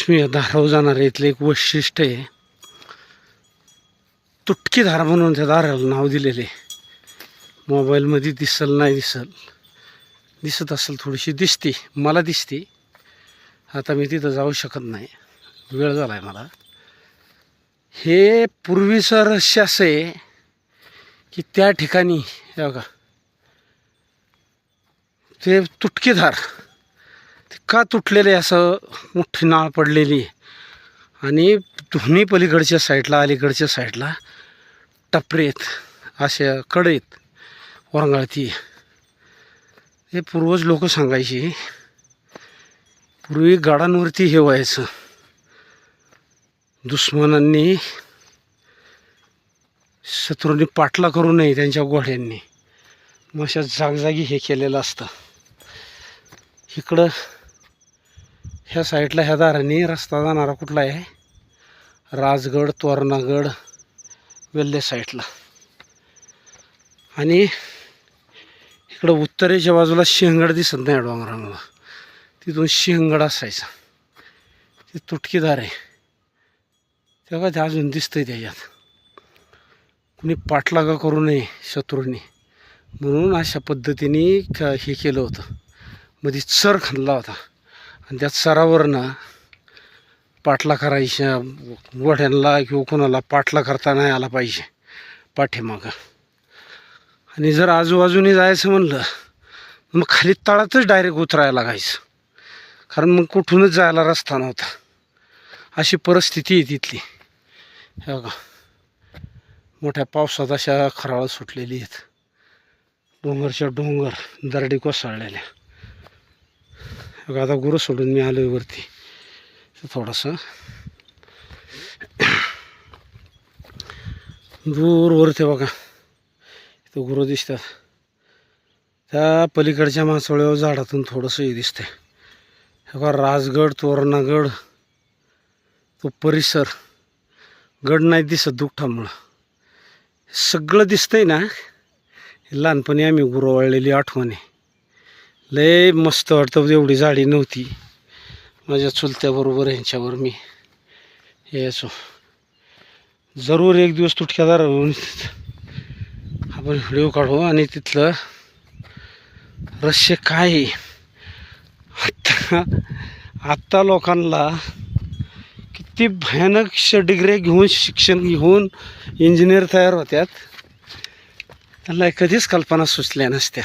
भस्मी दारावर जाणार इथलं एक वैशिष्ट्य आहे, तुटकी धार म्हणून त्या दाराला नाव दिलेले. मोबाईलमध्ये दिसल नाही दिसत असेल, थोडीशी दिसते, मला दिसते. आता मी तिथं जाऊ शकत नाही, वेळ झाला आहे मला. हे पूर्वीचं रहस्य असं आहे की त्या ठिकाणी हे बघा, ते तुटकी धार ते का तुटलेले, असं मोठी नाळ पडलेली आणि दोन्ही पलीकडच्या साईडला अलीकडच्या साईडला टपरेत अशा कडेत वरंगळती. हे पूर्वज लोक सांगायची, पूर्वी गडांवरती हे व्हायचं, दुश्मनांनी शत्रूंनी पाठला करू नये त्यांच्या घोड्यांनी, मग अशा जागजागी हे केलेलं असतं. इकडं ह्या साईडला ह्या दाराने रस्ता जाणारा कुठला आहे, राजगड तोरणागड वेल्हे साईडला. आणि इकडं उत्तरेच्या बाजूला सिंहगड दिसत नाही डोंगरामुळं, तिथून सिंहगड असायचा. ती तुटकी दार आहे तेव्हा ते अजून दिसतंय. त्याच्यात कुणी पाठलागा करू नये शत्रूंनी म्हणून अशा पद्धतीने हे केलं होतं. मध्ये चर खणला होता आणि त्या चरावरनं पाठला करायच्या घोड्यांना किंवा कोणाला पाठला करता नाही आला पाहिजे पाठीमागं. आणि जर आजूबाजूने जायचं म्हणलं मग खाली तळातच डायरेक्ट उतरायला लागायचं, कारण मग कुठूनच जायला रस्ता नव्हता. अशी परिस्थिती आहे तिथली. हे बघा, मोठ्या पावसात अशा खराळ सुटलेली आहेत, डोंगरच्या डोंगर दरडी कोसळलेल्या. बघा, आता गुरं सोडून मी आलो वरती थोडंसं दूरवरती. बघा इथं गुरं दिसतात, त्या पलीकडच्या माचोळ्यावर झाडातून थोडंसं हे दिसतंय. हे बघा, राजगड तोरणागड तो परिसर, गड नाही दिसत दुःखामुळं, सगळं दिसतंय ना. लहानपणी आम्ही गुरं वाळलेली आठवण आहे, लय मस्त वाटतं. एवढी झाडी नव्हती, माझ्या चुलत्याबरोबर ह्यांच्यावर मी यायचो. जरूर एक दिवस तुटक्यादार होऊन आपण व्हिडिओ काढू आणि तिथलं रहस्य काय आहे. आत्ता लोकांना किती भयानक डिग्र्या घेऊन शिक्षण घेऊन इंजिनियर तयार होत्यात, त्यांना कधीच कल्पना सुचल्या नसत्या.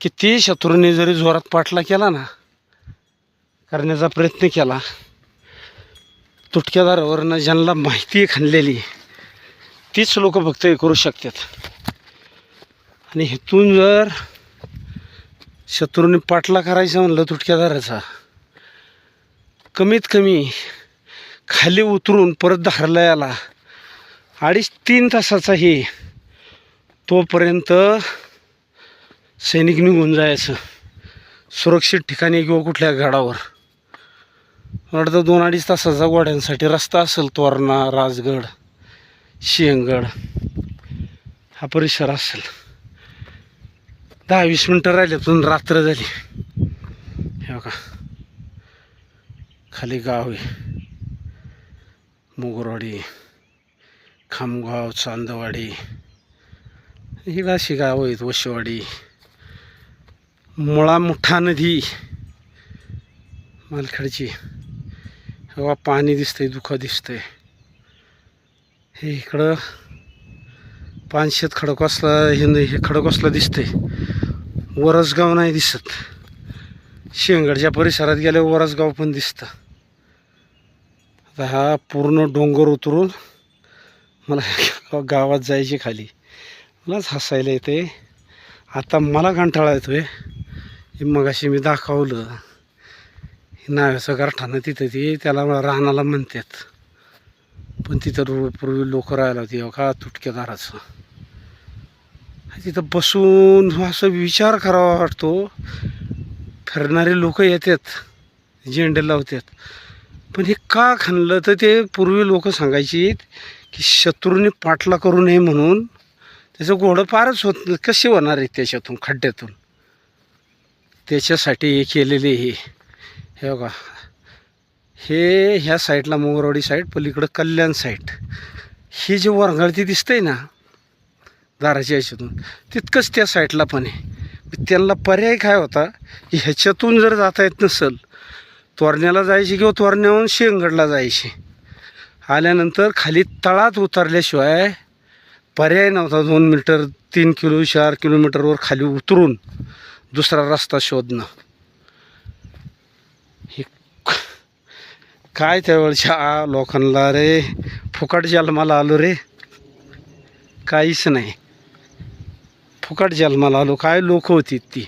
किती शत्रूंनी जरी जोरात पाठला केला ना, करण्याचा प्रयत्न केला, तुटक्यादारावरनं ज्यांना माहिती आहे खणलेली तीच लोक फक्त हे करू शकतात. आणि इथून जर शत्रूंनी पाठला करायचा म्हणलं तुटक्यादाराचा, कमीत कमी खाली उतरून परत धारला याला 2.5-3 तासाचा हे, तोपर्यंत सैनिक निघून जायचं सुरक्षित ठिकाणी किंवा कुठल्या गडावर. वाटतं 2-2.5 तासाचा घोड्यांसाठी रस्ता असेल. तोरणा राजगड सिंहगड हा परिसर असेल. 10-20 मिनटं राहिल्यातून रात्र झाली. हे बघा, खाली गाव आहे, मोगरवाडी, खामगाव, चांदवाडी, ही अशी गावं आहेत. वशवाडी, मुळा मुठा नदी मालखेडची. हवा पाणी दिसतंय, दुखा दिसतंय. हे इकडं पानशेत खडकवासला, हे खडकवासला दिसतंय, वरसगाव नाही दिसत. सिंहगडच्या परिसरात गेल्यावर वरसगाव पण दिसतं. आता हा पूर्ण डोंगर उतरून मला गावात जायचे खाली. मलाच हसायला येते. आता मला कंटाळा येतोय. मगाशी मी दाखवलं नाव्याचं गारठाणं, तिथं ते त्याला रानाला म्हणतात, पण तिथं पूर्वी लोक राहायला होती. का तुटक्यादाराचं तिथं बसून असं विचार करावा वाटतो. फिरणारे लोक येतात, झेंडे लावतात, पण हे का खणलं तर ते पूर्वी लोक सांगायची की शत्रूने पाठला करू नये म्हणून. त्याचं घोडं पारच होत, कसे होणार आहे त्याच्यातून खड्ड्यातून, त्याच्यासाठी हे केलेले. हे बघा, हे ह्या साईडला मोगरवाडी साईड, पलीकडं कल्याण साईड. हे जे वरंगळती दिसतंय ना दाराच्या याच्यातून, तितकंच त्या साईडला पण आहे. त्यांना पर्याय काय होता, ह्याच्यातून जर जाता येत नसेल, तोरण्याला जायची किंवा तोरण्याहून शेंगडला जायची. आल्यानंतर खाली तळात उतरल्याशिवाय पर्याय नव्हता. 2 मीटर 3 किलो 4 किलोमीटरवर खाली उतरून दुसरा रस्ता शोधणं. हे काय त्यावेळच्या लोकांना रे, फुकट जन्माला आलो रे, काहीच नाही, फुकट जन्माला आलो. काय लोक होती ती.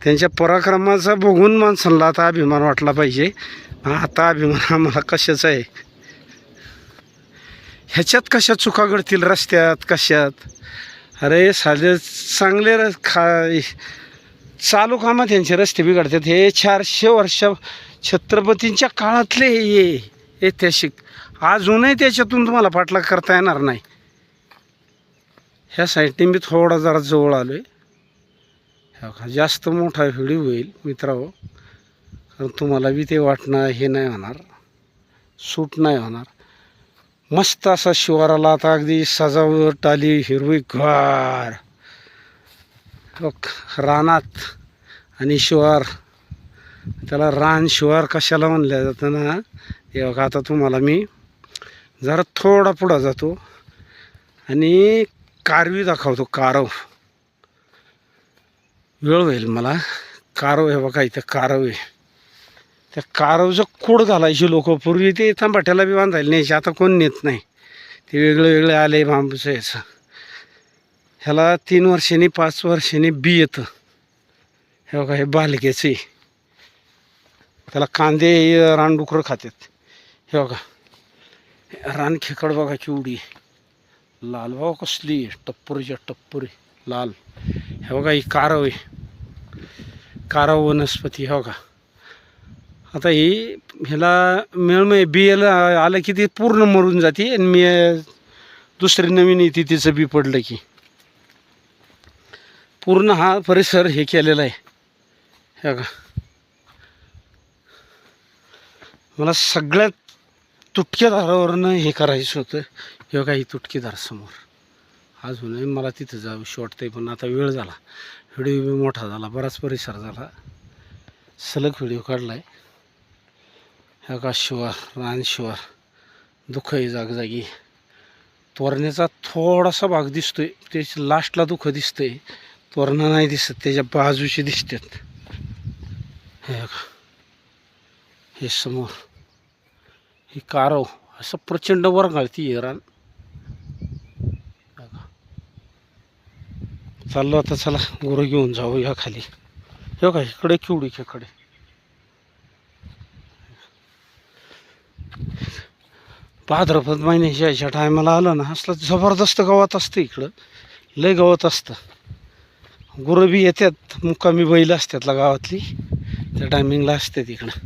त्यांच्या पराक्रमाचा बघून माणसांना आता अभिमान वाटला पाहिजे. आता अभिमान आम्हाला कशाचा आहे, ह्याच्यात कशा चुका घडतील रस्त्यात कशात. अरे साधे चांगले चालू कामात त्यांचे रस्ते बिघडतात. हे 400 वर्ष छत्रपतींच्या काळातले हे ऐतिहासिक, अजूनही त्याच्यातून तुम्हाला पाठलाग करता येणार नाही. ह्या साईडने मी थोडा जरा जवळ आलो आहे. जास्त मोठा व्हिडिओ होईल मित्रांनो, कारण तुम्हाला बी ते वाटणं हे नाही होणार, सूट नाही होणार. मस्त असा शिवाराला आता अगदी सजावट आली, हिरवीगार रानात. आणि शिवार, त्याला रान शिवार कशाला म्हणलं जातं ना. हे बघा, आता तुम्हाला मी जरा थोडा पुढं जातो आणि कारवी दाखवतो. कारव, वेळ होईल मला. कारव हे बघा, इथं कारव आहे. त्या कारवचं खोड घालायची लोक पूर्वी. ते थांबाट्याला बी बांधायला न्यायचे, आता कोण नेत नाही. ते वेगळे वेगळे आले बांबूचं याचं. ह्याला 3 वर्षांनी 5 वर्षांनी बी येतं. हे बघा, हे बालक्याचं आहे. त्याला कांदे रानडुकरं खातात. हे बघा, रानखेकड बघा केवढी लाल, बघा कसली टप्पुरीच्या टप्पुरी लाल. हे बघा, ही कारव आहे, कारव वनस्पती. हे बघा, आता ही ह्याला मिळमय बियाला आलं की ती पूर्ण मरून जाते. आणि मी दुसरी नवीन येते तिचं बी पडलं की पूर्ण हा परिसर हे केलेला आहे. हे बघा, मला सगळ्यात तुटक्या दारावरनं हे करायचं होतं. हे बघा, ही तुटकी दार समोर. अजूनही मला तिथं जावंशी वाटतंय, पण आता वेळ झाला, व्हिडिओ बी मोठा झाला, बराच परिसर झाला, सलग व्हिडिओ काढला आहे. ह्या का शिवार, रान शिवार, दुःख आहे जागजागी. तोरण्याचा थोडासा भाग दिसतोय, त्याच्या लास्टला दुःख दिसतंय, तोरणं नाही दिसत, त्याच्या बाजूशी दिसतात. हे बघा, हे समोर ही कारव असं प्रचंड वर घालती आहे रान. चाललो आता, चला गुरु घेऊन जाऊ या खाली. हे बघा, इकडे केवढी खेकडे. भाद्रपद महिन्याच्या याच्या टायमाला आलं ना, असलं जबरदस्त गवत असतं इकडं, लय गवत असतं. गुरं बी येतात, मुक्कामी बैल असतात गावातली, त्या टायमिंगला असते तिकडं.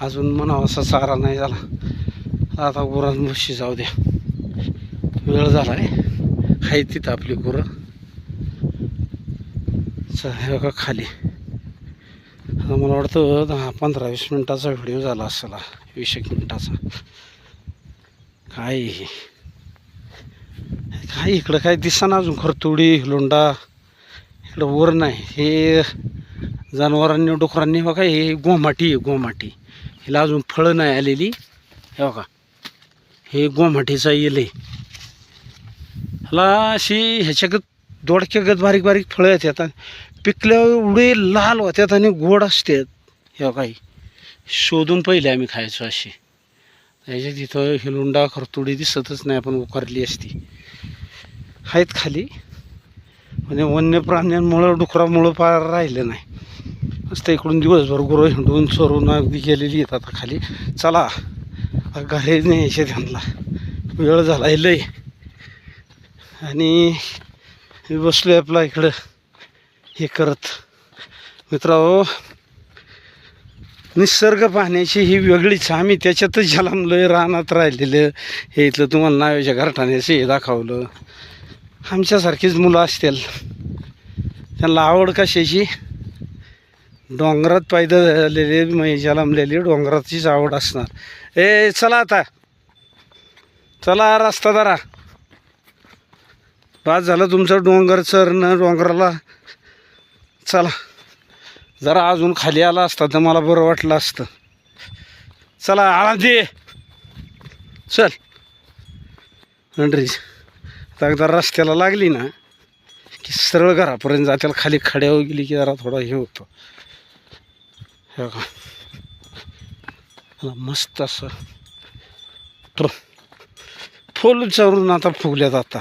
अजून म्हणावं असा चारा नाही झाला. आता गुरांपाशी जाऊ द्या, वेळ झाला आहे. आहे तिथं आपली गुरं. हे बघा खाली. आता मला वाटतं 10-15-20 मिनटाचा व्हिडिओ झाला असेल, 20 मिनटाचा. काय काय इकडं काय दिसना अजून, खरतुडी लोंडा इकडं वर नाही. हे जनावरांनी डुकरांनी बघा, हे गोमाटी आहे, गोमाटी. हिला अजून फळं नाही आलेली. हे बघा, हे गोमाटीचा येल आहे. ह्याला अशी ह्याच्यागत दोडक्यागत बारीक बारीक फळं येतात, पिकल्यावर एवढे लाल होत्यात आणि गोड असतात. हे बघा, शोधून पहिले आम्ही खायचो अशी. त्याच्यात तिथं हिलुंडा खरतुडी दिसतच नाही, आपण उकारली असती. आहेत खाली, म्हणजे वन्य प्राण्यांमुळं डुकरामुळं पार राहिलं नाही. मस्त इकडून दिवसभर गुरं हिंडून चरून अगदी गेलेली येतात आता खाली. चला घरी न्यायचे त्यांना, वेळ झाला आहे लय. आणि मी बसलो आहे आपला इकडं हे करत. मित्रांनो, निसर्ग पाहण्याची ही वेगळीच, आम्ही त्याच्यातच जन्मलोय, रानात राहिलेलं. हे इथलं तुम्हाला नावेच्या घरटाण्याचं हे दाखवलं. आमच्यासारखीच मुलं असतील, त्यांना आवड कशाची, डोंगरात पैदा झालेले मैजा लांबलेली डोंगराचीच आवड असणार. ए चला आता, चला रस्ता धरा. बाद झालं तुमचं डोंगर चरणं डोंगराला. चला, जरा अजून खाली आला असता तर मला बरं वाटलं असतं. चला आळंदी चल. आता एकदा रस्त्याला लागली ना की सरळ घरापर्यंत जात्याला. खाली खड्यावर गेली की जरा थोडा हे होतो. हे का मस्त असं फुल चरून आता फुगल्यात आता.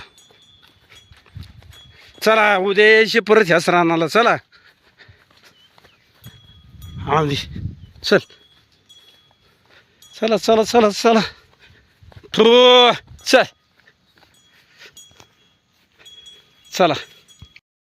चला उद्याशी परत ह्याच रानाला. चला आळंदी चल. चला चला चला चला चल चला.